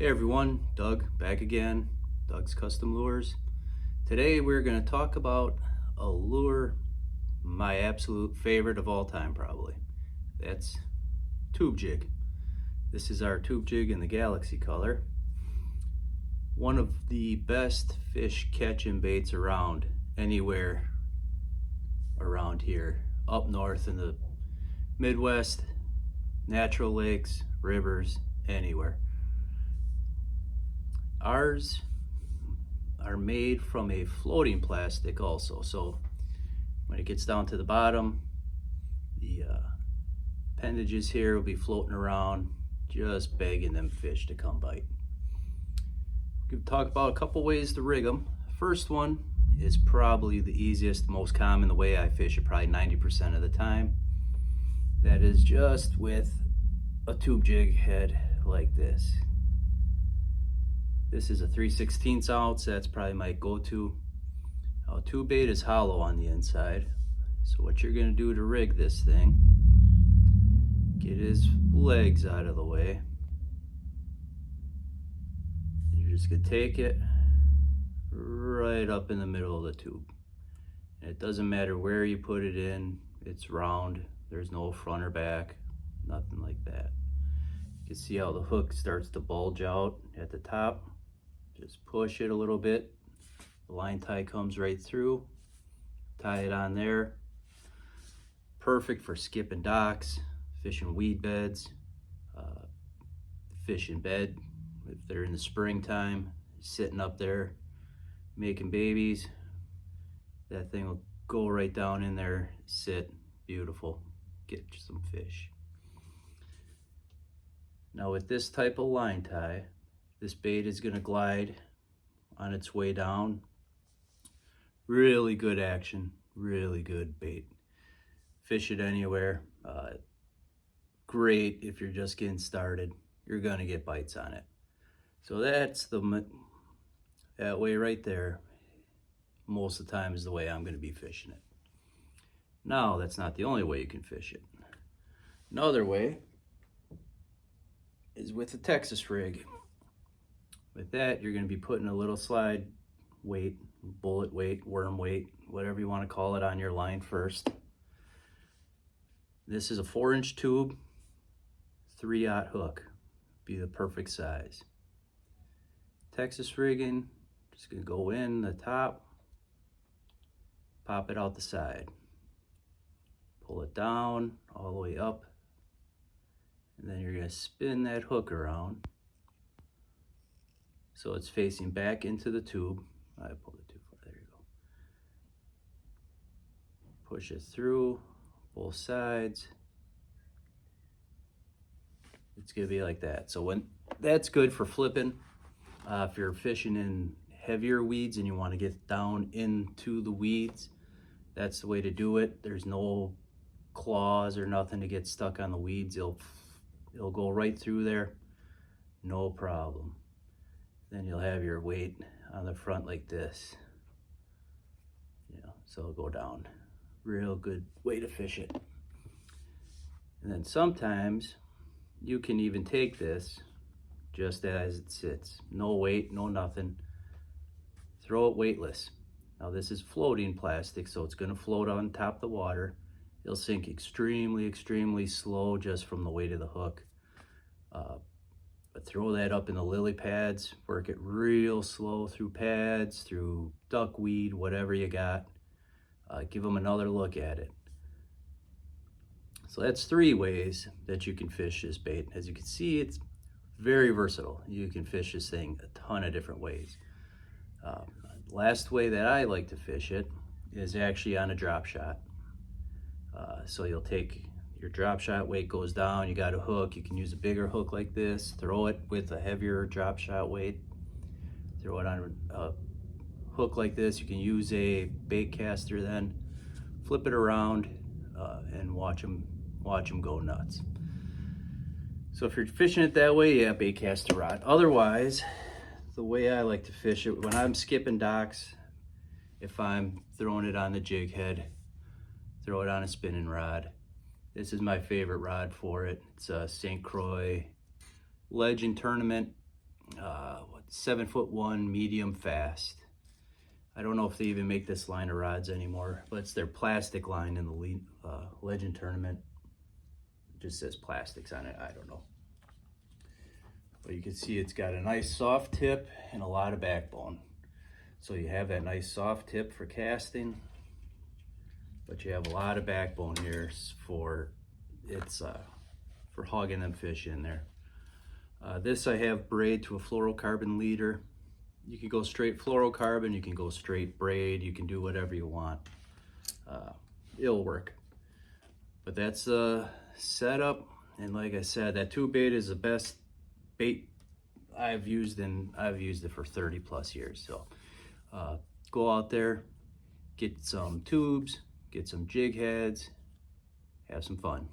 Hey everyone, Doug back again, Doug's Custom Lures. Today we're going to talk about a lure, my absolute favorite of all time probably. That's tube jig. This is our tube jig in the Galaxy color. One of the best fish catching baits around, anywhere around here, up north in the Midwest, natural lakes, rivers, anywhere. Ours are made from a floating plastic also, so when it gets down to the bottom, the appendages here will be floating around, just begging them fish to come bite. We can talk about a couple ways to rig them. First one is probably the easiest, most common, the way I fish it probably 90% of the time. That is just with a tube jig head like this. This is a 3/16 ounce, that's probably my go-to. Tube bait is hollow on the inside. So what you're gonna do to rig this thing, get his legs out of the way. You're just gonna take it right up in the middle of the tube. And it doesn't matter where you put it in, it's round, there's no front or back, nothing like that. You can see how the hook starts to bulge out at the top. Just push it a little bit. The line tie comes right through. Tie it on there. Perfect for skipping docks, fishing weed beds, fish in bed if they're in the springtime, sitting up there making babies. That thing will go right down in there, sit, beautiful, get some fish. Now with this type of line tie, this bait is going to glide on its way down. Really good action, really good bait. Fish it anywhere. Great if you're just getting started. You're going to get bites on it. So that's that way right there. Most of the time is the way I'm going to be fishing it. Now that's not the only way you can fish it. Another way is with a Texas rig. With that, you're going to be putting a little slide weight, bullet weight, worm weight, whatever you want to call it, on your line first. This is a 4-inch tube, 3/0 hook, be the perfect size. Texas rigging, just going to go in the top, pop it out the side, pull it down all the way up, and then you're going to spin that hook around so it's facing back into the tube. I pulled it too far, there you go. Push it through both sides. It's gonna be like that. So when that's good for flipping, if you're fishing in heavier weeds and you want to get down into the weeds, that's the way to do it. There's no claws or nothing to get stuck on the weeds. It'll go right through there, no problem. Then you'll have your weight on the front like this. So it'll go down. Real good way to fish it. And then sometimes you can even take this just as it sits. No weight, no nothing. Throw it weightless. Now this is floating plastic, so it's gonna float on top of the water. It'll sink extremely, extremely slow just from the weight of the hook. But throw that up in the lily pads, work it real slow through pads, through duckweed, whatever you got. Give them another look at it. So that's 3 ways that you can fish this bait. As you can see, it's very versatile. You can fish this thing a ton of different ways. Last way that I like to fish it is actually on a drop shot. So you'll take your drop shot, weight goes down, you got a hook, you can use a bigger hook like this, throw it with a heavier drop shot weight, throw it on a hook like this. You can use a bait caster, then flip it around and watch them go nuts. So if you're fishing it that way, yeah, bait caster rod. Otherwise, the way I like to fish it, when I'm skipping docks, if I'm throwing it on the jig head, throw it on a spinning rod. This is my favorite rod for it. It's a St. Croix Legend Tournament. 7'1" medium fast. I don't know if they even make this line of rods anymore, but it's their plastic line in the Legend Tournament. It just says plastics on it, I don't know. But you can see it's got a nice soft tip and a lot of backbone. So you have that nice soft tip for casting, but you have a lot of backbone here for hogging them fish in there. This I have braid to a fluorocarbon leader. You can go straight fluorocarbon, you can go straight braid, you can do whatever you want. It'll work. But that's the setup, and like I said, that tube bait is the best bait I've used it for 30 plus years. So go out there, get some tubes, get some jig heads, have some fun.